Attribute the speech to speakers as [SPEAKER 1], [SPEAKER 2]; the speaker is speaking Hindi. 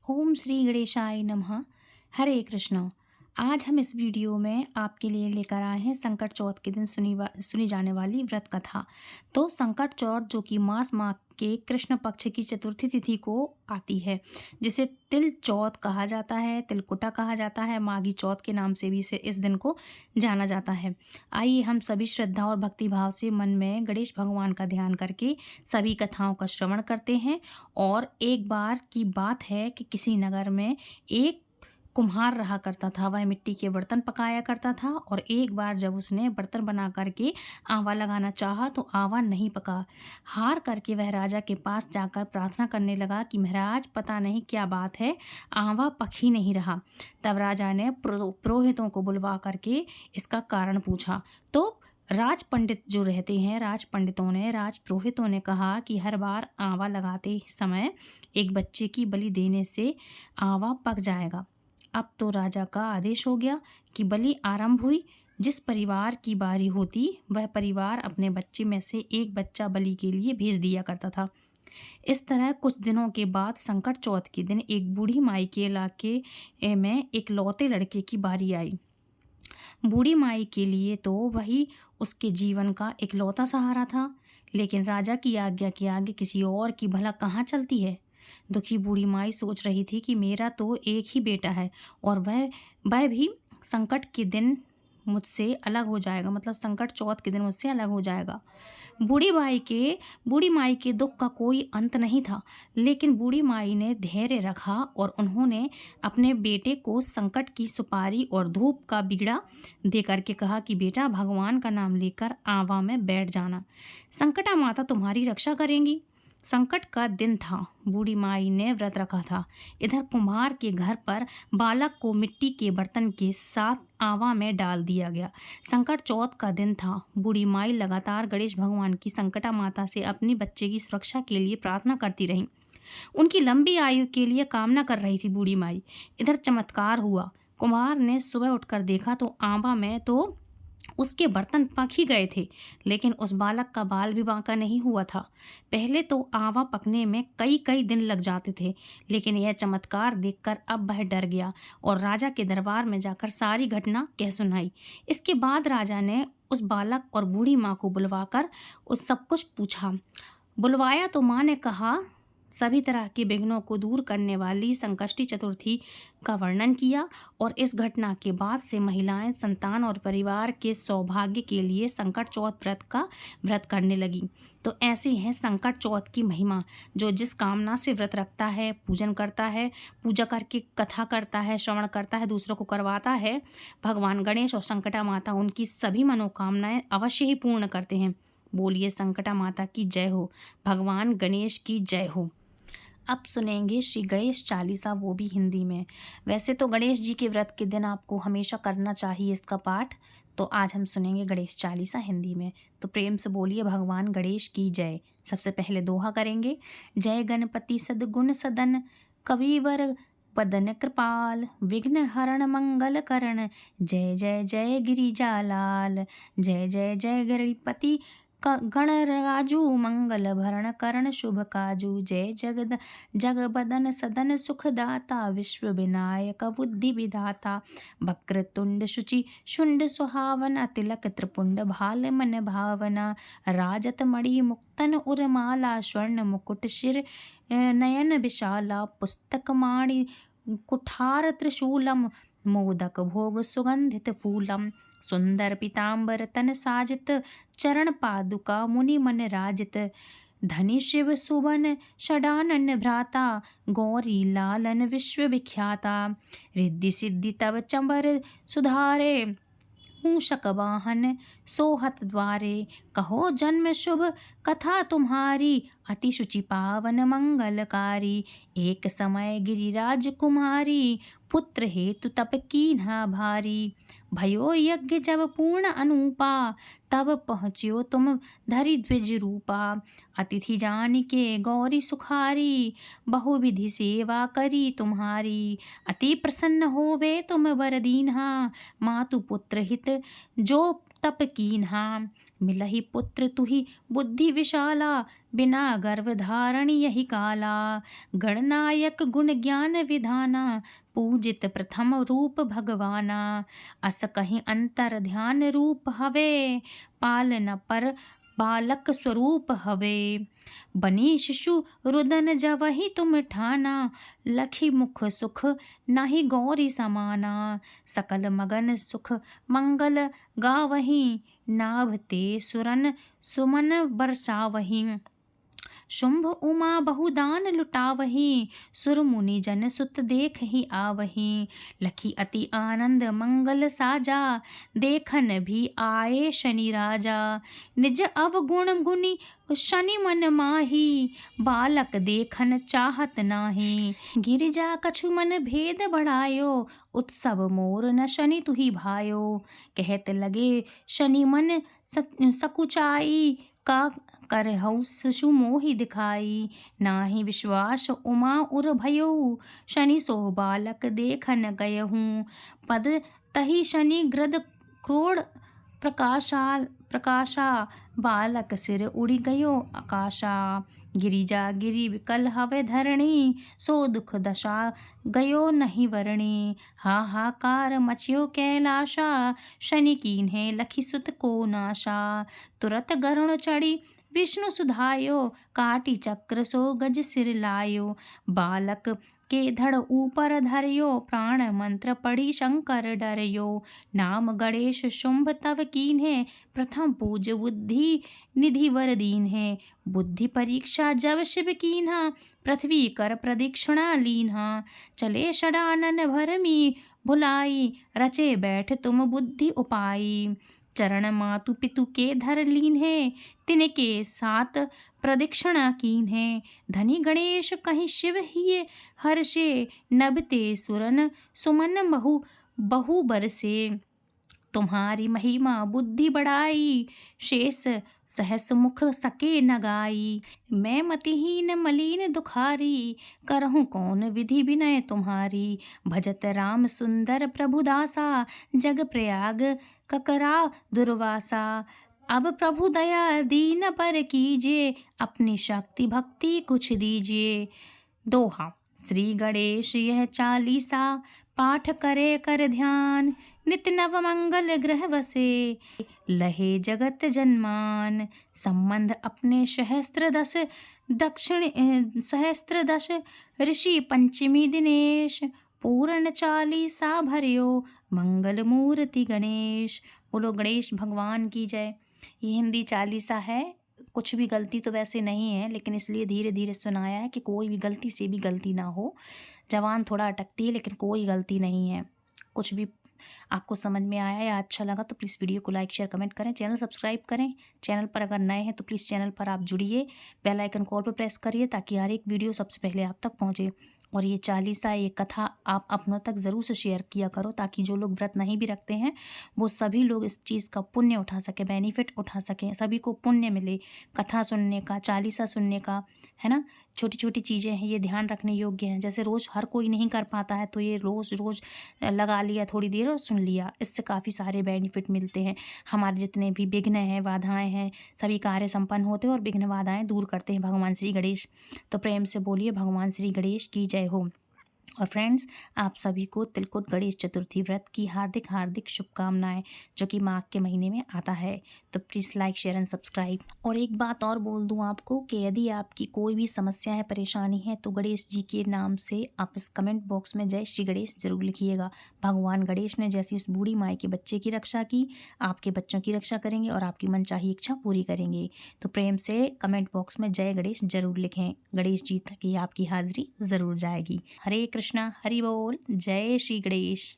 [SPEAKER 1] ओम श्री गणेशाय नमः। हरे कृष्णा। आज हम इस वीडियो में आपके लिए लेकर आए हैं संकट चौथ के दिन सुनी जाने वाली व्रत कथा। तो संकट चौथ जो कि मास माह के कृष्ण पक्ष की चतुर्थी तिथि को आती है, जिसे तिल चौथ कहा जाता है, तिलकुटा कहा जाता है, माघी चौथ के नाम से भी इस दिन को जाना जाता है। आइए हम सभी श्रद्धा और भक्ति भाव से मन में गणेश भगवान का ध्यान करके सभी कथाओं का श्रवण करते हैं। और एक बार की बात है कि किसी नगर में एक कुम्हार रहा करता था। वह मिट्टी के बर्तन पकाया करता था और एक बार जब उसने बर्तन बना करके आवा लगाना चाहा तो आवा नहीं पका। हार करके वह राजा के पास जाकर प्रार्थना करने लगा कि महाराज, पता नहीं क्या बात है, आवा पक ही नहीं रहा। तब राजा ने पुरोहितों को बुलवा करके इसका कारण पूछा। तो राज पंडित जो रहते हैं, राज पुरोहितों ने कहा कि हर बार आवा लगाते समय एक बच्चे की बलि देने से आवा पक जाएगा। अब तो राजा का आदेश हो गया कि बलि आरंभ हुई। जिस परिवार की बारी होती वह परिवार अपने बच्चे में से एक बच्चा बलि के लिए भेज दिया करता था। इस तरह कुछ दिनों के बाद संकट चौथ के दिन एक बूढ़ी माई के इलाके में एक लौते लड़के की बारी आई। बूढ़ी माई के लिए तो वही उसके जीवन का इकलौता सहारा था, लेकिन राजा की आज्ञा के आगे किसी और की भला कहाँ चलती है। दुखी बूढ़ी माई सोच रही थी कि मेरा तो एक ही बेटा है और वह भी संकट के दिन मुझसे अलग हो जाएगा, मतलब संकट चौथ के दिन मुझसे अलग हो जाएगा। बूढ़ी माई के दुख का कोई अंत नहीं था, लेकिन बूढ़ी माई ने धैर्य रखा और उन्होंने अपने बेटे को संकट की सुपारी और धूप का बीड़ा दे करके कहा कि बेटा, भगवान का नाम लेकर आवा में बैठ जाना, संकटा माता तुम्हारी रक्षा करेंगी। संकट का दिन था, बूढ़ी माई ने व्रत रखा था। इधर कुम्हार के घर पर बालक को मिट्टी के बर्तन के साथ आवा में डाल दिया गया। संकट चौथ का दिन था। बूढ़ी माई लगातार गणेश भगवान की संकटा माता से अपनी बच्चे की सुरक्षा के लिए प्रार्थना करती रही। उनकी लंबी आयु के लिए कामना कर रही थी बूढ़ी माई। इधर चमत्कार हुआ। कुम्हार ने सुबह उठकर देखा तो आवा में तो उसके बर्तन पक ही गए थे, लेकिन उस बालक का बाल भी बांका नहीं हुआ था। पहले तो आवा पकने में कई कई दिन लग जाते थे, लेकिन यह चमत्कार देखकर अब वह डर गया और राजा के दरबार में जाकर सारी घटना कह सुनाई। इसके बाद राजा ने उस बालक और बूढ़ी माँ को बुलवाकर उस सब कुछ पूछा। बुलवाया तो माँ ने कहा, सभी तरह के विघ्नों को दूर करने वाली संकष्टी चतुर्थी का वर्णन किया और इस घटना के बाद से महिलाएं संतान और परिवार के सौभाग्य के लिए संकट चौथ व्रत करने लगी। तो ऐसी है संकट चौथ की महिमा। जो जिस कामना से व्रत रखता है, पूजन करता है, पूजा करके कथा करता है, श्रवण करता है, दूसरों को करवाता है, भगवान गणेश और संकटा माता उनकी सभी मनोकामनाएं अवश्य ही पूर्ण करते हैं। बोलिए संकटा माता की जय हो, भगवान गणेश की जय हो। अब सुनेंगे श्री गणेश चालीसा, वो भी हिंदी में। वैसे तो गणेश जी के व्रत के दिन आपको हमेशा करना चाहिए इसका पाठ, तो आज हम सुनेंगे गणेश चालीसा हिंदी में। तो प्रेम से बोलिए भगवान गणेश की जय। सबसे पहले दोहा करेंगे। जय गणपति सद्गुण सदन, कविवर वदन कृपाल, विघ्न हरण मंगल करण, जय जय जय गिरिजालाल। जय जय जय गणपति गणराजू, मंगल भरण करण शुभ काजू। जय जगबदन सदन सुखदाता, विश्व विनायक बुद्धि विधाता। वक्रतुंड शुचि शुंड सुहावना, तिलक त्रिपुंड भाल मन भावना। राजत मणि मुक्तन उर्माला, स्वर्ण मुकुट शिर नयन विशाला। पुस्तक माणि कुठार त्रिशूलम, मोदक भोग सुगंधित फूलम। सुंदर पीताम्बर तन साजित, चरण पादुका मुनि मन राजित। धनी शिव सुवन षडानन भ्राता, गौरी लालन विश्व विख्याता। रिद्धि सिद्धि तव चंबर सुधारे, मूषक वाहन सोहत द्वारे। कहो जन्म शुभ कथा तुम्हारी, अति शुचि पावन मंगलकारी। एक समय गिरिराज कुमारी, पुत्र हेतु तप कीन्हा भारी। भयो यज्ञ जब पूर्ण अनूपा, तब पहुँच्यो तुम धरि द्विज रूपा। अतिथि जान के गौरी सुखारी, बहुविधि सेवा करी तुम्हारी। अति प्रसन्न होवे तुम वर दीन्हा, मातु पुत्र हित जो तप कीन्हा। मिलहि पुत्र तुहि बुद्धि विशाला, बिना गर्भ धारण यही काला। गणनायक गुण ज्ञान विधाना, पूजित प्रथम रूप भगवाना। अस कहीं अंतर ध्यान रूप हवे, पालन पर बालक स्वरूप हवे। बनी शिशु रुदन जवहि तुम ठाना, लखी मुख सुख नाही गौरी समाना। सकल मगन सुख मंगल गावहीं, नाभ ते सुरन सुमन बरसावहीं। शुंभ उमा बहुदान लुटावहीं, सुर मुनि जन सुत देख ही आवहीं। लखी अति आनंद मंगल साजा, देखन भी आए शनि राजा। निज अवगुण गुनी शनि मन माही, बालक देखन चाहत नाही। गिरिजा कछु मन भेद बढ़ायो, उत्सव मोर न शनि तुही भायो। कहत लगे शनि मन सकुचाई, का करहु शिशु मोहि दिखाई। नाही विश्वास उमा उर भयो, शनि सो बालक देखन गयहूँ। पद तही शनि ग्रद क्रोड़ प्रकाशा, बालक सिर उड़ी गयो आकाशा। गिरिजा गिरि विकल हवे धरणी, सो दुख दशा गयो नहीं वरणी। हाहाकार मचियो कैलाशा, शनि कीन्हे लखी सुत को नाशा। तुरत गरुण चढ़ी विष्णु सुधायो, काटी चक्र सो गज सिर लायो। बालक के धड़ ऊपर धरयो, प्राण मंत्र पढ़ी शंकर डरयो। नाम गणेश शुंभ तव कीन्हे, प्रथम पूज बुद्धि निधि वर दीन्हे। बुद्धि परीक्षा जब शिव कीन्हा, पृथ्वी कर प्रदक्षिणा लीन्हा। चले षडानन भरमी भुलाई, रचे बैठ तुम बुद्धि उपाई। चरण मातु पितु के धर लीन्हे, तिनके साथ प्रदक्षिणा कीन्हे। धनी गणेश कहीं शिव ही हर्षे, नभते सुरन सुमन बहु बरसे। तुम्हारी महिमा बुद्धि बढ़ाई, शेष सहस मुख सके न गाई। मैं मतिहीन मलिन दुखारी, करहूँ कौन विधि विनय तुम्हारी। भजत राम सुंदर प्रभु दासा, जग प्रयाग ककरा दुर्वासा। अब प्रभु दया दीन पर कीजिए, अपनी शक्ति भक्ति कुछ दीजिए। दोहा। श्री गणेश यह चालीसा, पाठ करे कर ध्यान। नित नव मंगल ग्रह वसे, लहे जगत जन्मान। संबंध अपने सहस्त्र दश, ऋषि पंचमी दिनेश। पूर्ण चालीसा भरियो, मंगल मूर्ति गणेश। बोलो गणेश भगवान की जय। ये हिंदी चालीसा है, कुछ भी गलती तो वैसे नहीं है, लेकिन इसलिए धीरे धीरे सुनाया है कि कोई भी गलती से भी गलती ना हो। जबान थोड़ा अटकती है, लेकिन कोई गलती नहीं है। कुछ भी आपको समझ में आया या अच्छा लगा तो प्लीज़ वीडियो को लाइक शेयर कमेंट करें, चैनल सब्सक्राइब करें। चैनल पर अगर नए हैं तो प्लीज़ चैनल पर आप जुड़िए, बेल आइकन कॉल पर प्रेस करिए ताकि हर एक वीडियो सबसे पहले आप तक पहुँचे। और ये चालीसा, ये कथा आप अपनों तक ज़रूर से शेयर किया करो, ताकि जो लोग व्रत नहीं भी रखते हैं वो सभी लोग इस चीज़ का पुण्य उठा सकें, बेनिफिट उठा सकें, सभी को पुण्य मिले कथा सुनने का, चालीसा सुनने का, है ना। छोटी छोटी चीज़ें हैं, ये ध्यान रखने योग्य हैं। जैसे रोज़ हर कोई नहीं कर पाता है, तो ये रोज़ लगा लिया थोड़ी देर और सुन लिया, इससे काफ़ी सारे बेनिफिट मिलते हैं। हमारे जितने भी विघ्न हैं, बाधाएं हैं, सभी कार्य संपन्न होते हैं और विघ्न बाधाएं दूर करते हैं भगवान श्री गणेश। तो प्रेम से बोलिए भगवान श्री गणेश की जय हो। और फ्रेंड्स, आप सभी को तिलकुट गणेश चतुर्थी व्रत की हार्दिक हार्दिक शुभकामनाएं, जो कि माघ के महीने में आता है। तो please like share and subscribe. और एक बात और बोल दूं आपको कि यदि आपकी कोई भी समस्या है, परेशानी है, तो गणेश जी के नाम से आप इस कमेंट बॉक्स में जय श्री गणेश जरूर लिखिएगा। भगवान गणेश ने जैसी उस बूढ़ी माई के बच्चे की रक्षा की, आपके बच्चों की रक्षा करेंगे और आपकी मनचाही इच्छा पूरी करेंगे। तो प्रेम से कमेंट बॉक्स में जय गणेश जरूर लिखें। गणेश जी तक आपकी हाजिरी ज़रूर जाएगी। हरे कृष्णा, हरि बोल, जय श्री गणेश।